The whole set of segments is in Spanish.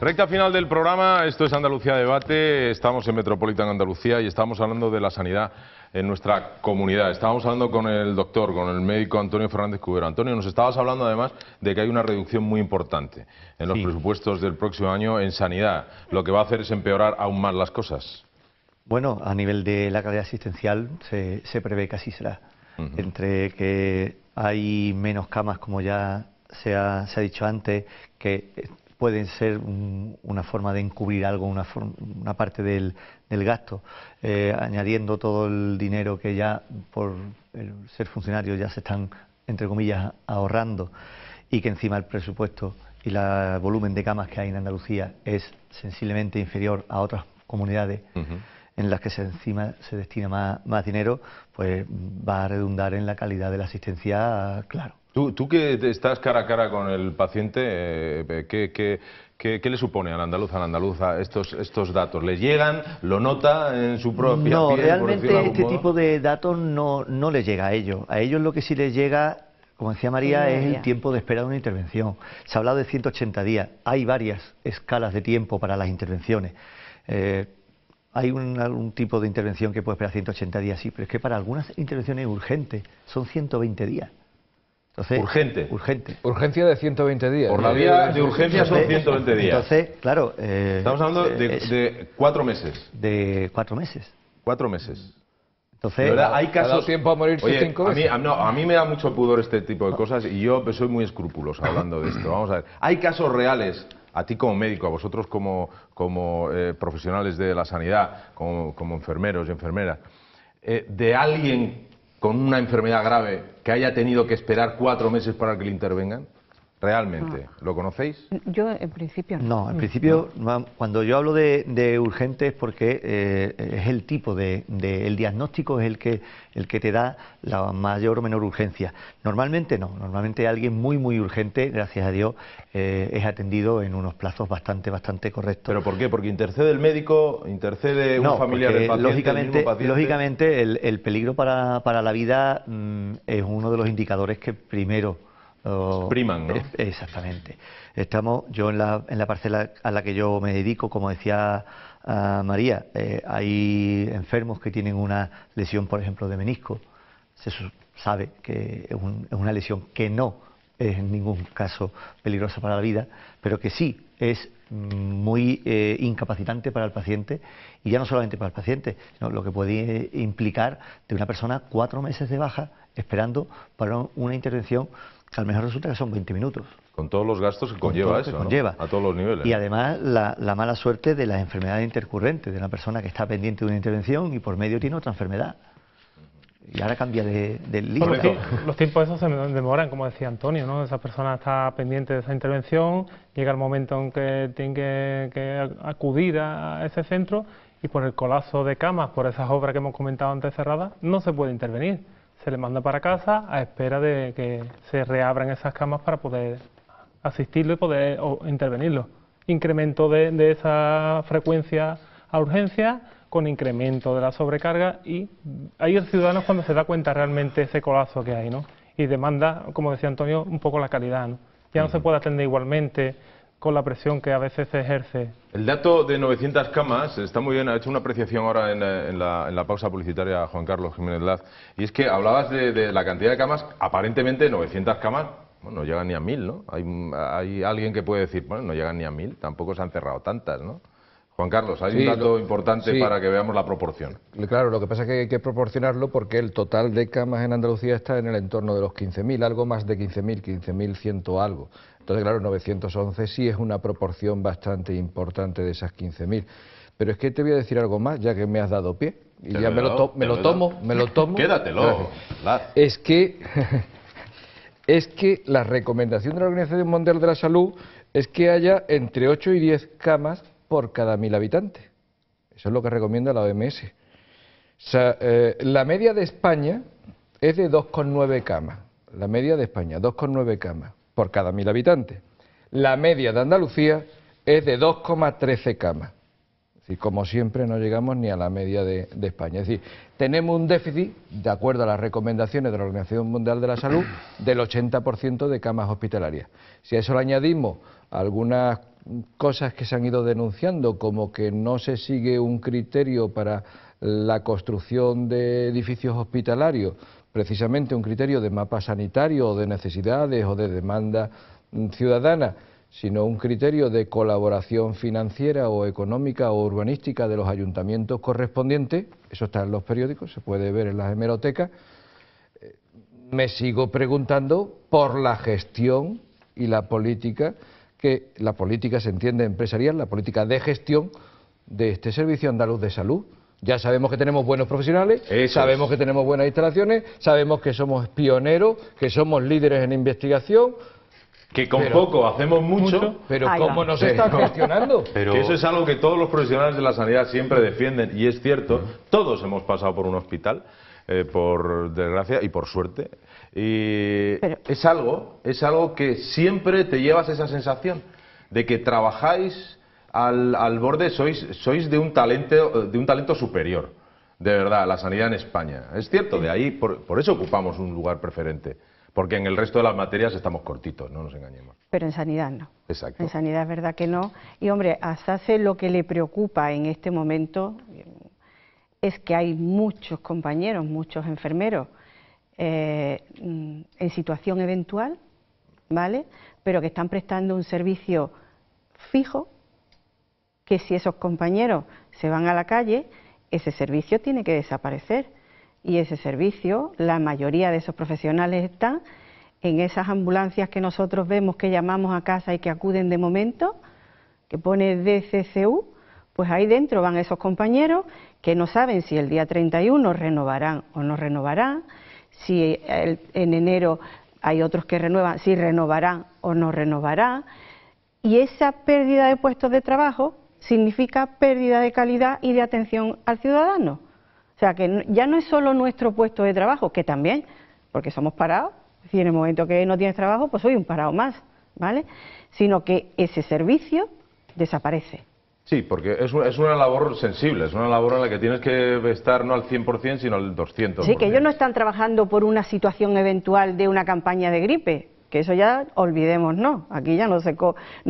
Recta final del programa, esto es Andalucía Debate, estamos en Metropolitan Andalucía y estamos hablando de la sanidad en nuestra comunidad. Estábamos hablando con el doctor, con el médico Antonio Fernández Cubero. Antonio, nos estabas hablando además de que hay una reducción muy importante en los presupuestos del próximo año en sanidad. Lo que va a hacer es empeorar aún más las cosas. Bueno, a nivel de la calidad asistencial se prevé que así será. Entre que hay menos camas, como ya se ha dicho antes, que pueden ser una forma de encubrir algo, una parte del gasto, añadiendo todo el dinero que ya por ser funcionarios ya se están, entre comillas, ahorrando, y que encima el presupuesto y el volumen de camas que hay en Andalucía es sensiblemente inferior a otras comunidades en las que encima se destina más dinero, pues va a redundar en la calidad de la asistencia, claro. Tú que estás cara a cara con el paciente, ¿qué le supone al andaluz, a la andaluza estos datos? ¿Les llegan? ¿Lo nota en su propia piel? No, realmente este tipo de datos no les llega a ellos. A ellos lo que sí les llega, como decía María, es el tiempo de espera de una intervención. Se ha hablado de 180 días. Hay varias escalas de tiempo para las intervenciones. Hay algún tipo de intervención que puede esperar 180 días, sí, pero es que para algunas intervenciones urgentes son 120 días. Entonces, urgente. Urgencia de 120 días. Por la vía de urgencia son 120 días. Entonces, claro... estamos hablando de 4 meses. De 4 meses. 4 meses. Entonces, de verdad, hay casos... ¿Ha dado tiempo a morirse 5 veces? A mí me da mucho pudor este tipo de cosas y yo soy muy escrupuloso hablando de esto. Vamos a ver. Hay casos reales, a ti como médico, a vosotros como profesionales de la sanidad, como enfermeros y enfermeras, de alguien con una enfermedad grave que haya tenido que esperar 4 meses para que le intervengan? ¿Realmente? ¿Lo conocéis? Yo, en principio, no. No, en principio, cuando yo hablo de urgente es porque es el tipo el diagnóstico es el que te da la mayor o menor urgencia. Normalmente no, normalmente alguien muy urgente, gracias a Dios, es atendido en unos plazos bastante correctos. ¿Pero por qué? ¿Porque intercede el médico, intercede un familiar del paciente, lógicamente, el mismo paciente? Lógicamente el peligro para la vida es uno de los indicadores que primero... priman, ¿no? Exactamente. Yo en la parcela a la que yo me dedico, como decía María, hay enfermos que tienen una lesión, por ejemplo, de menisco. Se sabe que es una lesión que no es en ningún caso peligrosa para la vida, pero que sí es muy incapacitante para el paciente, y ya no solamente para el paciente, sino lo que puede implicar de una persona 4 meses de baja esperando para una intervención que a lo mejor resulta que son 20 minutos. Con todos los gastos que conlleva eso, ¿no? A todos los niveles. Y además la mala suerte de las enfermedades intercurrentes, de una persona que está pendiente de una intervención y por medio tiene otra enfermedad. Y ahora cambia de lista. Los tiempos esos se demoran, como decía Antonio, ¿no? Esa persona está pendiente de esa intervención, llega el momento en que tiene que acudir a ese centro y por el colapso de camas, por esas obras que hemos comentado antes cerradas, no se puede intervenir. Se le manda para casa a espera de que se reabran esas camas para poder asistirlo y poder intervenirlo. Incremento de esa frecuencia a urgencia, con incremento de la sobrecarga, y ahí el ciudadano es cuando se da cuenta realmente ese colapso que hay, ¿no? Y demanda, como decía Antonio, un poco la calidad, ¿no? Ya no se puede atender igualmente con la presión que a veces se ejerce. El dato de 900 camas está muy bien, ha hecho una apreciación ahora en la pausa publicitaria Juan Carlos Jiménez Laz, y es que hablabas de la cantidad de camas, aparentemente 900 camas, bueno, no llegan ni a 1000, ¿no? Hay alguien que puede decir, bueno, no llegan ni a 1000, tampoco se han cerrado tantas, ¿no? Juan Carlos, hay un dato importante para que veamos la proporción. Claro, lo que pasa es que hay que proporcionarlo porque el total de camas en Andalucía está en el entorno de los 15.000, algo más de 15.000, 15.100 algo. Entonces, claro, 911 sí es una proporción bastante importante de esas 15.000. Pero es que te voy a decir algo más, ya que me has dado pie. Y ya me lo tomo. Quédatelo. Es que la recomendación de la Organización Mundial de la Salud es que haya entre 8 y 10 camas por cada 1000 habitantes. Eso es lo que recomienda la OMS. O sea, la media de España es de 2,9 camas. La media de España, 2,9 camas por cada 1000 habitantes. La media de Andalucía es de 2,13 camas. Es decir, como siempre, no llegamos ni a la media de España. Es decir, tenemos un déficit, de acuerdo a las recomendaciones de la Organización Mundial de la Salud, del 80% de camas hospitalarias. Si a eso le añadimos algunas cosas que se han ido denunciando, como que no se sigue un criterio para la construcción de edificios hospitalarios, precisamente un criterio de mapa sanitario o de necesidades o de demanda ciudadana, sino un criterio de colaboración financiera o económica o urbanística de los ayuntamientos correspondientes, eso está en los periódicos, se puede ver en las hemerotecas. Me sigo preguntando por la gestión y la política, que la política se entiende empresarial, la política de gestión de este Servicio Andaluz de Salud. Ya sabemos que tenemos buenos profesionales, sabemos que tenemos buenas instalaciones, sabemos que somos pioneros, que somos líderes en investigación. Que con poco hacemos mucho, pero ¿cómo nos está gestionando? Pero que eso es algo que todos los profesionales de la sanidad siempre defienden, y es cierto, todos hemos pasado por un hospital, por desgracia y por suerte, y es algo que siempre te llevas esa sensación de que trabajáis al borde, sois de un talento superior, de verdad, la sanidad en España. Es cierto, de ahí, por eso ocupamos un lugar preferente. Porque en el resto de las materias estamos cortitos, no nos engañemos. Pero en sanidad no. Exacto. En sanidad es verdad que no. Y hombre, a SACE lo que le preocupa en este momento es que hay muchos compañeros, muchos enfermeros en situación eventual, ¿vale? Pero que están prestando un servicio fijo, que si esos compañeros se van a la calle, ese servicio tiene que desaparecer. Y ese servicio, la mayoría de esos profesionales están en esas ambulancias que nosotros vemos, que llamamos a casa y que acuden de momento, que pone DCCU, pues ahí dentro van esos compañeros que no saben si el día 31 renovarán o no renovarán, si en enero hay otros que renuevan, si renovarán o no renovarán, y esa pérdida de puestos de trabajo significa pérdida de calidad y de atención al ciudadano. O sea, que ya no es solo nuestro puesto de trabajo, que también, porque somos parados, es decir, en el momento que no tienes trabajo, pues soy un parado más, ¿vale? Sino que ese servicio desaparece. Sí, porque es una labor sensible, es una labor en la que tienes que estar no al 100%, sino al 200%. Sí, que ellos no están trabajando por una situación eventual de una campaña de gripe, que eso ya olvidemos, no. Aquí ya no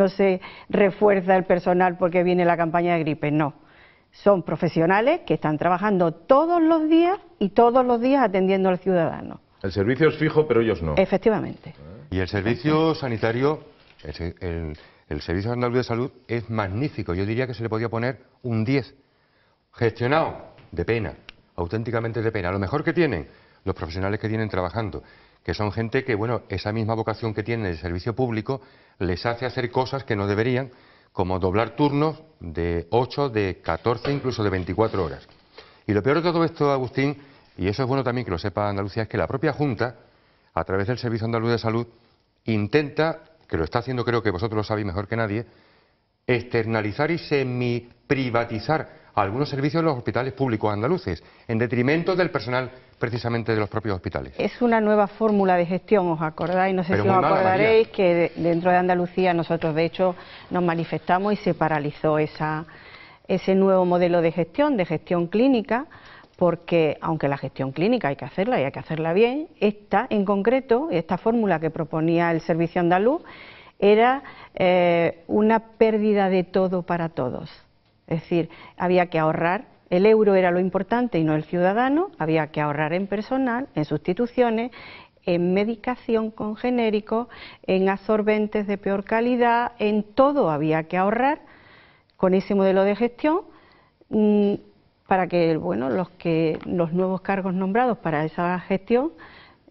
se refuerza el personal porque viene la campaña de gripe, no. Son profesionales que están trabajando todos los días y todos los días atendiendo al ciudadano. El servicio es fijo, pero ellos no. Efectivamente. Y el servicio sanitario, el Servicio Andaluz de Salud es magnífico. Yo diría que se le podía poner un 10. Gestionado, de pena, auténticamente de pena. Lo mejor que tienen los profesionales que tienen trabajando, que son gente que, bueno, esa misma vocación que tienen del servicio público les hace hacer cosas que no deberían, como doblar turnos de 8, de 14, incluso de 24 horas. Y lo peor de todo esto, Agustín, y eso es bueno también que lo sepa Andalucía, es que la propia Junta, a través del Servicio Andaluz de Salud, intenta, que lo está haciendo, creo que vosotros lo sabéis mejor que nadie, externalizar y semi-privatizar algunos servicios de los hospitales públicos andaluces, en detrimento del personal precisamente de los propios hospitales. Es una nueva fórmula de gestión, ¿os acordáis? No sé Pero si os muy mala, acordaréis María, que dentro de Andalucía nosotros de hecho nos manifestamos y se paralizó ese nuevo modelo de gestión clínica, porque aunque la gestión clínica hay que hacerla y hay que hacerla bien, esta en concreto, esta fórmula que proponía el Servicio Andaluz, era una pérdida de todo para todos. Es decir, había que ahorrar, el euro era lo importante y no el ciudadano, había que ahorrar en personal, en sustituciones, en medicación con genéricos, en absorbentes de peor calidad, en todo había que ahorrar con ese modelo de gestión para que, bueno, los nuevos cargos nombrados para esa gestión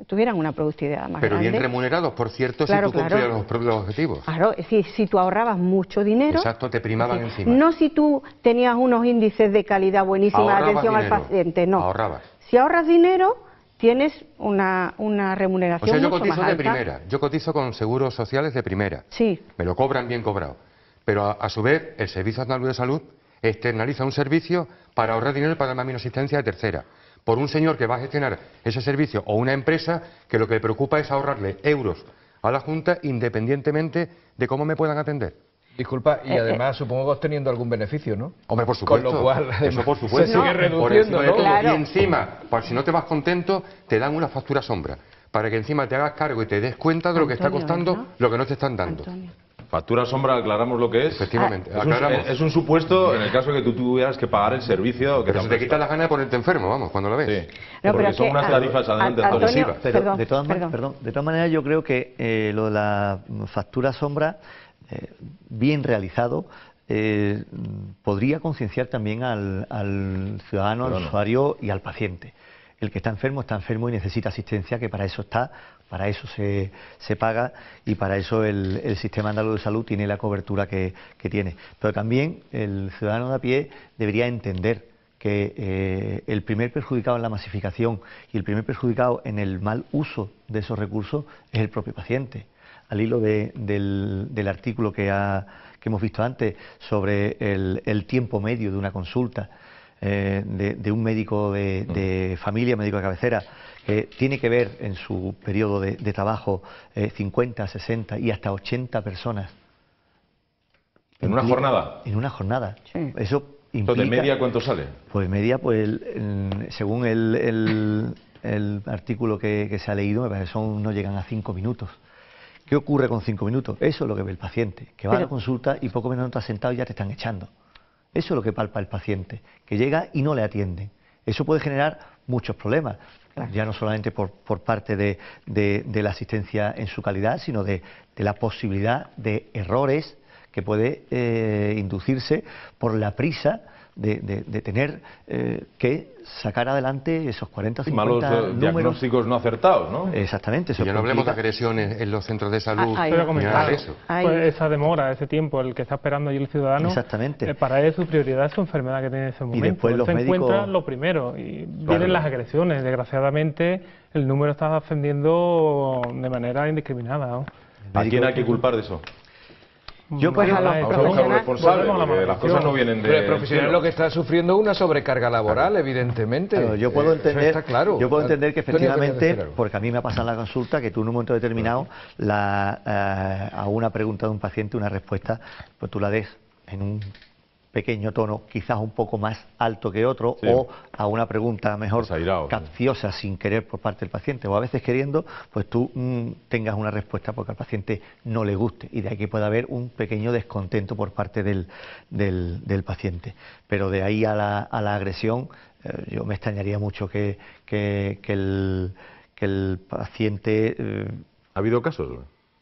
tuvieran una productividad más Pero grande. bien remunerados, por cierto, Claro, si tú cumplías los objetivos. Claro, es decir, si tú ahorrabas mucho dinero... Exacto, te primaban encima. No si tú tenías unos índices de calidad buenísima de atención al paciente, no. Ahorrabas. Si ahorras dinero, tienes una remuneración O sea, yo mucho cotizo más de alta. primera, yo cotizo con seguros sociales de primera. Sí. Me lo cobran bien cobrado. Pero a su vez, el Servicio Andaluz de Salud externaliza un servicio para ahorrar dinero y para dar más asistencia de tercera. Por un señor que va a gestionar ese servicio o una empresa que lo que le preocupa es ahorrarle euros a la Junta independientemente de cómo me puedan atender. Disculpa, y además supongo que obteniendo algún beneficio, ¿no? Hombre, por supuesto. Con lo cual, eso por supuesto. se sigue Por reduciendo, encima de ¿no? todo. Claro. Y encima, por si no te vas contento, te dan una factura sombra, para que encima te hagas cargo y te des cuenta de lo que está Antonio, costando ¿verdad? lo que no te están dando. Antonio. Factura sombra, aclaramos lo que es. Efectivamente, Es un, aclaramos. es un supuesto en el caso de que tú tuvieras que pagar el servicio que Pero se te quita la gana de ponerte enfermo, vamos, cuando lo ves. Sí, No, porque pero son que, unas tarifas Antonio, agresivas. Pero Perdón, de todas maneras yo creo que lo de la factura sombra, bien realizado, podría concienciar también al ciudadano, al usuario y al paciente. El que está enfermo y necesita asistencia, que para eso está, para eso se paga y para eso el sistema andaluz de salud tiene la cobertura que tiene. Pero también el ciudadano de a pie debería entender que el primer perjudicado en la masificación y el primer perjudicado en el mal uso de esos recursos es el propio paciente. Al hilo del artículo que hemos visto antes sobre el tiempo medio de una consulta de un médico de familia, médico de cabecera, que tiene que ver en su periodo de trabajo 50, 60 y hasta 80 personas. ¿En una jornada? En una jornada. Sí. Eso implica... ¿De media cuánto sale? Pues media, pues según el artículo que se ha leído, me parece que no llegan a 5 minutos. ¿Qué ocurre con 5 minutos? Eso es lo que ve el paciente, que va a la consulta y poco menos no te has sentado y ya te están echando. Eso es lo que palpa el paciente, que llega y no le atienden. Eso puede generar muchos problemas, ya no solamente por parte de la asistencia en su calidad, sino de la posibilidad de errores que puede inducirse por la prisa de tener que sacar adelante esos 40 o 50 malos números. diagnósticos no acertados, ¿no? Exactamente. Eso Y ya no hablemos de complica. agresiones en los centros de salud, Ahí Pero va. ni nada de eso. Ahí. Pues esa demora, ese tiempo, el que está esperando allí el ciudadano, Exactamente. Para él su prioridad es su enfermedad que tiene en ese momento. después Él los se médicos- encuentra lo primero y vienen las agresiones. Desgraciadamente, el número está ascendiendo de manera indiscriminada, ¿no? ¿A quién hay que culpar de eso? Yo Pues a los Vamos a buscar un profesionales. responsable, Volvemos a la porque las cosas no vienen de... Pero el profesional lo que está sufriendo es una sobrecarga laboral, evidentemente. Claro, yo puedo Eso entender, está claro. yo puedo entender que Antonio, querías efectivamente, decir algo. porque a mí me ha pasado en la consulta, que tú en un momento determinado a una pregunta de un paciente, una respuesta, pues tú la des en un pequeño tono, quizás un poco más alto que otro, Sí. o a una pregunta mejor Desairado, sí. capciosa sin querer por parte del paciente, o a veces queriendo, pues tú tengas una respuesta porque al paciente no le guste, y de ahí que pueda haber un pequeño descontento por parte del paciente. Pero de ahí a la agresión, yo me extrañaría mucho que el paciente ¿Ha habido casos?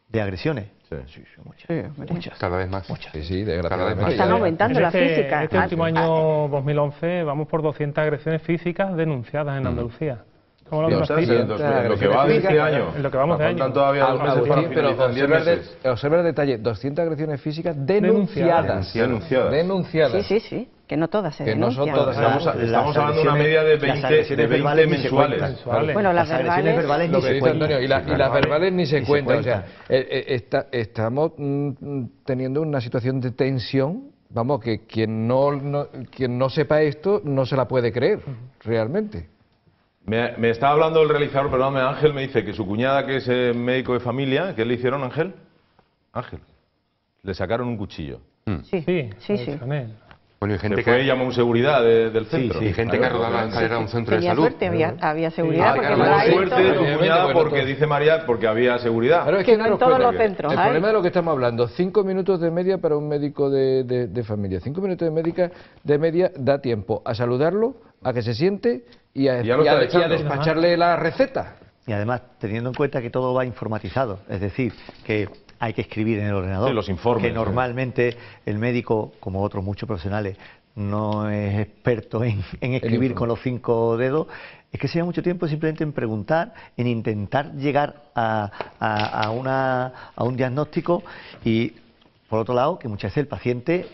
de agresiones. Sí. Muchas. Sí, hombre. Muchas. Cada vez más. Sí, sí, Cada vez desgraciadamente. más. Están ya- aumentando la física. En este último año 2011 vamos por 200 agresiones físicas denunciadas en Andalucía. Estamos hablando de Sí, una cifra. en lo que va de este año. En lo que vamos de Faltan año. todavía 2 meses para Agustín, pero finalizar, 10 meses. observa el detalle, 200 agresiones físicas denunciadas. Denunciadas. Denunciadas. Sí, sí, sí, que no todas se Que no son denuncian. todas. Estamos hablando de una media de 20 mensuales. Mensuales. Bueno, las agresiones verbales Lo ni que se dice cuentan. Antonio, y las verbales ni se Ni se cuentan. O cuentan. sea, estamos teniendo una situación de tensión, vamos, que quien no sepa esto no se la puede creer, realmente. Me estaba hablando el realizador, perdóname, Ángel me dice que su cuñada, que es médico de familia, ¿qué le hicieron, Ángel? Ángel, le sacaron un cuchillo. Sí, Sí, sí, sí. Chanel. Bueno, y gente Se fue y que, llamó a un seguridad del centro. y gente que ha rodado la escalera a un centro de Tenía salud. suerte, había seguridad, Ah, porque claro, no Tuvo la he tuvo suerte visto. tu Obviamente, cuñada bueno, porque, todo. dice María, porque había seguridad. Claro, es Que que no en todos los centros el hay. problema de lo que estamos hablando, 5 minutos de media para un médico de familia. 5 minutos de media da tiempo a saludarlo, a que se siente y a Ya lo está y a echando. despacharle la receta. Y además, teniendo en cuenta que todo va informatizado, es decir, que hay que escribir en el ordenador, Sí, los informes, que sí. normalmente el médico, como otros muchos profesionales, no es experto en escribir informe. con los 5 dedos, es que se lleva mucho tiempo simplemente en preguntar, en intentar llegar a un diagnóstico y, por otro lado, que muchas veces el paciente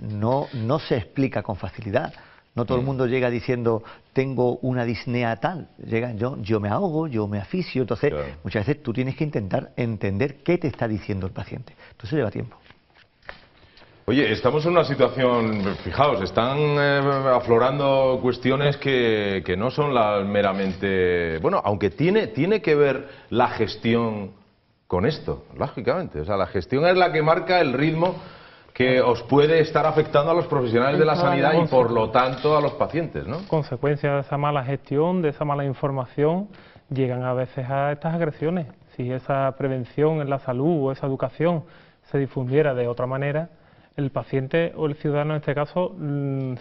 no se explica con facilidad. No todo el mundo llega diciendo, tengo una disnea tal. Llega, yo me ahogo, yo me asfixio. Entonces, Claro. muchas veces tú tienes que intentar entender qué te está diciendo el paciente. Entonces lleva tiempo. Oye, estamos en una situación, fijaos, están aflorando cuestiones que no son las meramente... Bueno, aunque tiene que ver la gestión con esto, lógicamente. O sea, la gestión es la que marca el ritmo que os puede estar afectando a los profesionales de la sanidad y, por lo tanto, a los pacientes, ¿no? Consecuencias de esa mala gestión, de esa mala información, llegan a veces a estas agresiones. Si esa prevención en la salud o esa educación se difundiera de otra manera, el paciente o el ciudadano en este caso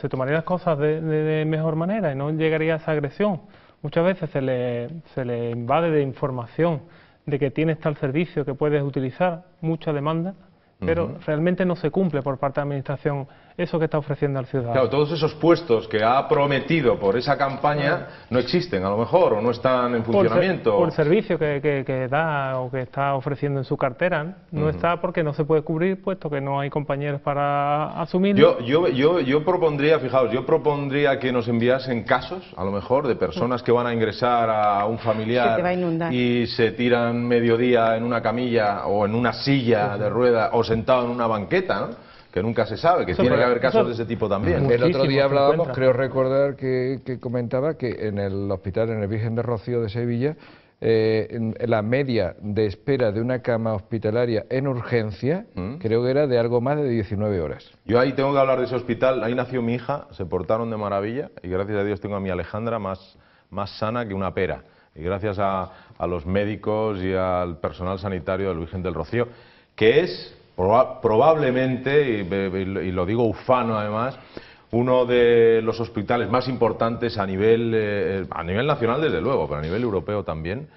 se tomaría las cosas de mejor manera y no llegaría a esa agresión. Muchas veces se le invade de información de que tienes tal servicio que puedes utilizar, mucha demanda, pero realmente no se cumple por parte de la Administración eso que está ofreciendo al ciudadano. Claro, todos esos puestos que ha prometido por esa campaña no existen a lo mejor, o no están en funcionamiento. Por el servicio que da o que está ofreciendo en su cartera, no está porque no se puede cubrir, puesto que no hay compañeros para asumirlo. Yo propondría, fijaos, que nos enviasen casos, a lo mejor, de personas que van a ingresar a un familiar y se tiran mediodía en una camilla o en una silla de rueda o sentado en una banqueta, ¿no? Que nunca se sabe, que tiene que haber casos de ese tipo también. El otro día hablábamos, creo recordar que comentaba que en el hospital, en el Virgen de Rocío de Sevilla, la media de espera de una cama hospitalaria en urgencia, creo que era de algo más de 19 horas. Yo ahí tengo que hablar de ese hospital, ahí nació mi hija, se portaron de maravilla y gracias a Dios tengo a mi Alejandra más sana que una pera. Y gracias a los médicos y al personal sanitario del Virgen del Rocío, que es probablemente, y lo digo ufano además, uno de los hospitales más importantes a nivel nacional desde luego, pero a nivel europeo también,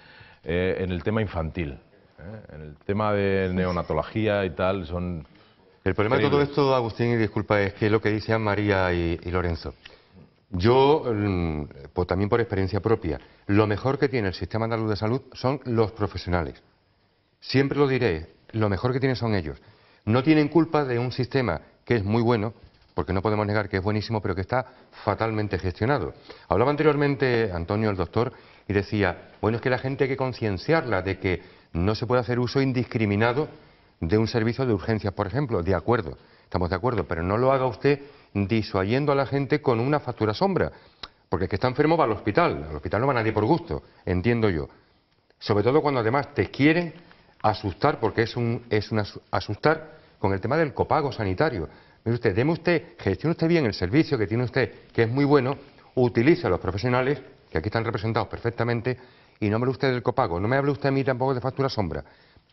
en el tema infantil, en el tema de neonatología y tal, son... El problema de todo esto, Agustín, y disculpa, es que lo que decían María y Lorenzo. Yo, pues también por experiencia propia, lo mejor que tiene el sistema andaluz de salud son los profesionales. Siempre lo diré, lo mejor que tienen son ellos. No tienen culpa de un sistema que es muy bueno, porque no podemos negar que es buenísimo, pero que está fatalmente gestionado. Hablaba anteriormente Antonio, el doctor, y decía, bueno, es que la gente hay que concienciarla de que no se puede hacer uso indiscriminado de un servicio de urgencias, por ejemplo. De acuerdo, estamos de acuerdo, pero no lo haga usted disuadiendo a la gente con una factura sombra, porque el que está enfermo va al hospital no va nadie por gusto, entiendo yo. Sobre todo cuando además te quieren asustar, porque es un asustar con el tema del copago sanitario. Mire usted, gestione usted bien el servicio que tiene usted, que es muy bueno, utilice a los profesionales, que aquí están representados perfectamente, y no me hable usted del copago, no me hable usted a mí tampoco de factura sombra.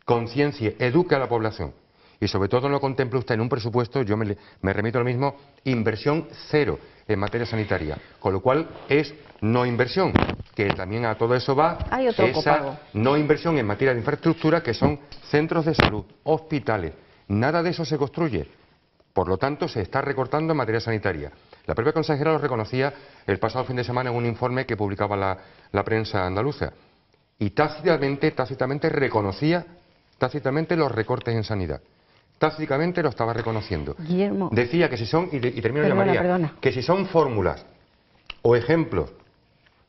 Conciencie, eduque a la población. Y sobre todo no contemple usted en un presupuesto, yo me remito al mismo, inversión cero en materia sanitaria, con lo cual es no inversión, que también a todo eso va esa no inversión en materia de infraestructura, que son centros de salud, hospitales, nada de eso se construye, por lo tanto se está recortando en materia sanitaria. La propia consejera lo reconocía el pasado fin de semana en un informe que publicaba la prensa andaluza, y tácitamente reconocía los recortes en sanidad. Tácitamente lo estaba reconociendo. Guillermo. Decía que si son, y termino ya, María, que si son fórmulas o ejemplos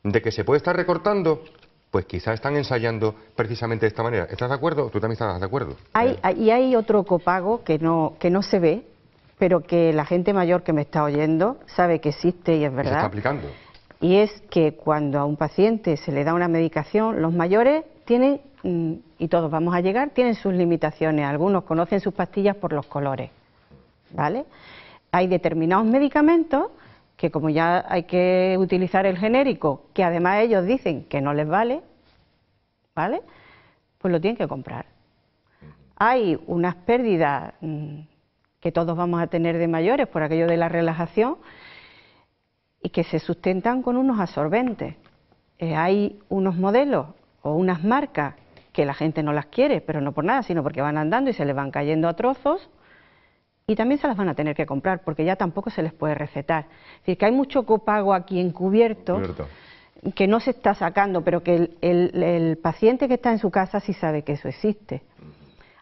de que se puede estar recortando, pues quizá están ensayando precisamente de esta manera. ¿Estás de acuerdo? ¿Tú también estás de acuerdo? Hay otro copago que no se ve, pero que la gente mayor que me está oyendo sabe que existe y es verdad. ¿Y se está aplicando? Y es que cuando a un paciente se le da una medicación, los mayores tienen, y todos vamos a llegar, tienen sus limitaciones. Algunos conocen sus pastillas por los colores, ¿vale? Hay determinados medicamentos que, como ya hay que utilizar el genérico, que además ellos dicen que no les vale, ¿vale? Pues lo tienen que comprar. Hay unas pérdidas que todos vamos a tener de mayores por aquello de la relajación y que se sustentan con unos absorbentes. Hay unos modelos o unas marcas que la gente no las quiere, pero no por nada, sino porque van andando y se les van cayendo a trozos, y también se las van a tener que comprar, porque ya tampoco se les puede recetar. Es decir, que hay mucho copago aquí encubierto, que no se está sacando, pero que el paciente que está en su casa sí sabe que eso existe.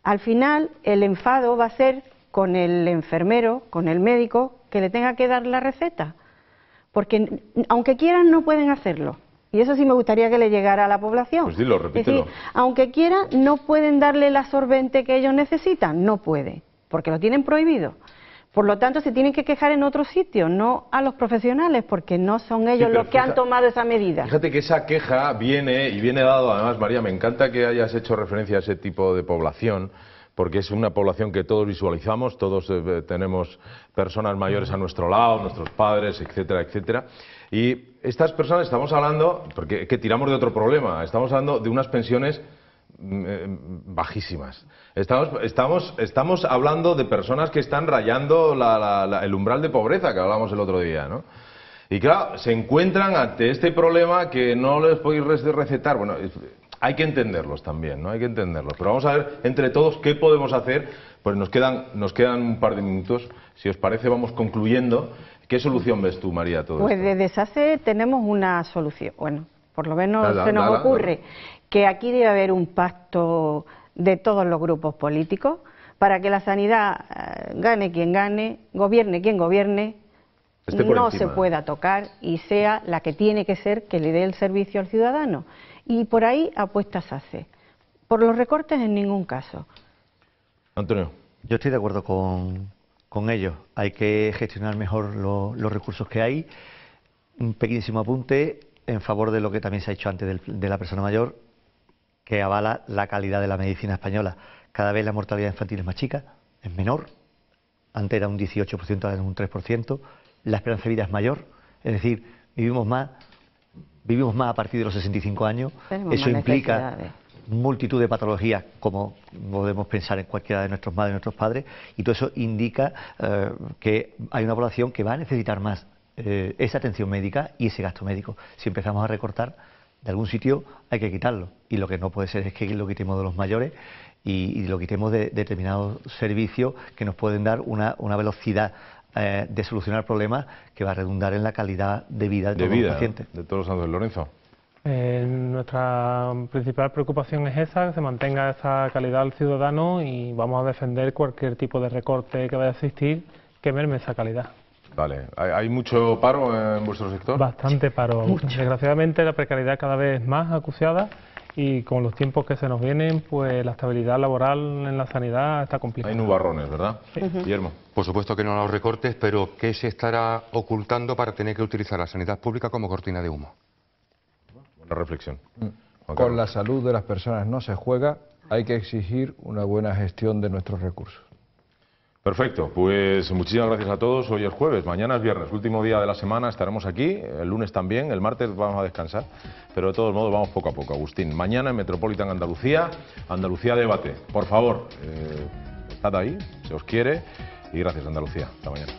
Al final, el enfado va a ser con el enfermero, con el médico, que le tenga que dar la receta, porque aunque quieran no pueden hacerlo. Y eso sí me gustaría que le llegara a la población. Pues dilo, repítelo. Es decir, aunque quieran, no pueden darle el absorbente que ellos necesitan, no pueden, porque lo tienen prohibido. Por lo tanto, se tienen que quejar en otro sitio, no a los profesionales, porque no son ellos los que han tomado esa medida. Fíjate que esa queja viene dado, además, María, me encanta que hayas hecho referencia a ese tipo de población, porque es una población que todos visualizamos, todos tenemos personas mayores a nuestro lado, nuestros padres, etcétera, etcétera. Y estas personas, estamos hablando, porque que tiramos de otro problema, estamos hablando de unas pensiones bajísimas. Estamos hablando de personas que están rayando el umbral de pobreza que hablábamos el otro día, ¿no? Y claro, se encuentran ante este problema que no les podéis recetar. Bueno, hay que entenderlos también, ¿no? Hay que entenderlos. Pero vamos a ver entre todos qué podemos hacer. Pues nos quedan un par de minutos. Si os parece, vamos concluyendo. ¿Qué solución ves tú, María, a todo Pues esto? desde SACE tenemos una solución. Bueno, por lo menos se nos ocurre que aquí debe haber un pacto de todos los grupos políticos para que la sanidad gane quien gane, gobierne quien gobierne, no se pueda tocar y sea la que tiene que ser, que le dé el servicio al ciudadano. Y por ahí apuesta SACE. Por los recortes en ningún caso. Antonio. Yo estoy de acuerdo con ellos. Hay que gestionar mejor los recursos que hay. Un pequeñísimo apunte en favor de lo que también se ha hecho antes de la persona mayor, que avala la calidad de la medicina española. Cada vez la mortalidad infantil es más chica, es menor. Antes era un 18%, ahora es un 3%. La esperanza de vida es mayor, es decir, vivimos más a partir de los 65 años. Eso implica multitud de patologías, como podemos pensar en cualquiera de nuestros madres y nuestros padres, y todo eso indica que hay una población que va a necesitar más esa atención médica y ese gasto médico. Si empezamos a recortar, de algún sitio hay que quitarlo, y lo que no puede ser es que lo quitemos de los mayores y lo quitemos de determinados servicios que nos pueden dar una velocidad de solucionar problemas que va a redundar en la calidad de vida de todos los pacientes. De todos los santos. Lorenzo. Nuestra principal preocupación es esa, que se mantenga esa calidad al ciudadano, y vamos a defender cualquier tipo de recorte que vaya a existir que merme esa calidad. Vale. ¿Hay mucho paro en vuestro sector? Bastante paro. Desgraciadamente la precariedad cada vez es más acuciada, y con los tiempos que se nos vienen, pues la estabilidad laboral en la sanidad está complicada. Hay nubarrones, ¿verdad? Sí. Guillermo. Por supuesto que no a los recortes, pero ¿qué se estará ocultando para tener que utilizar la sanidad pública como cortina de humo? Buena reflexión. Con la salud de las personas no se juega, hay que exigir una buena gestión de nuestros recursos. Perfecto, pues muchísimas gracias a todos. Hoy es jueves, mañana es viernes, último día de la semana, estaremos aquí, el lunes también, el martes vamos a descansar, pero de todos modos vamos poco a poco. Agustín, mañana en Metropolitan Andalucía, Andalucía Debate. Por favor, estad ahí, se os quiere, y gracias Andalucía. Hasta mañana.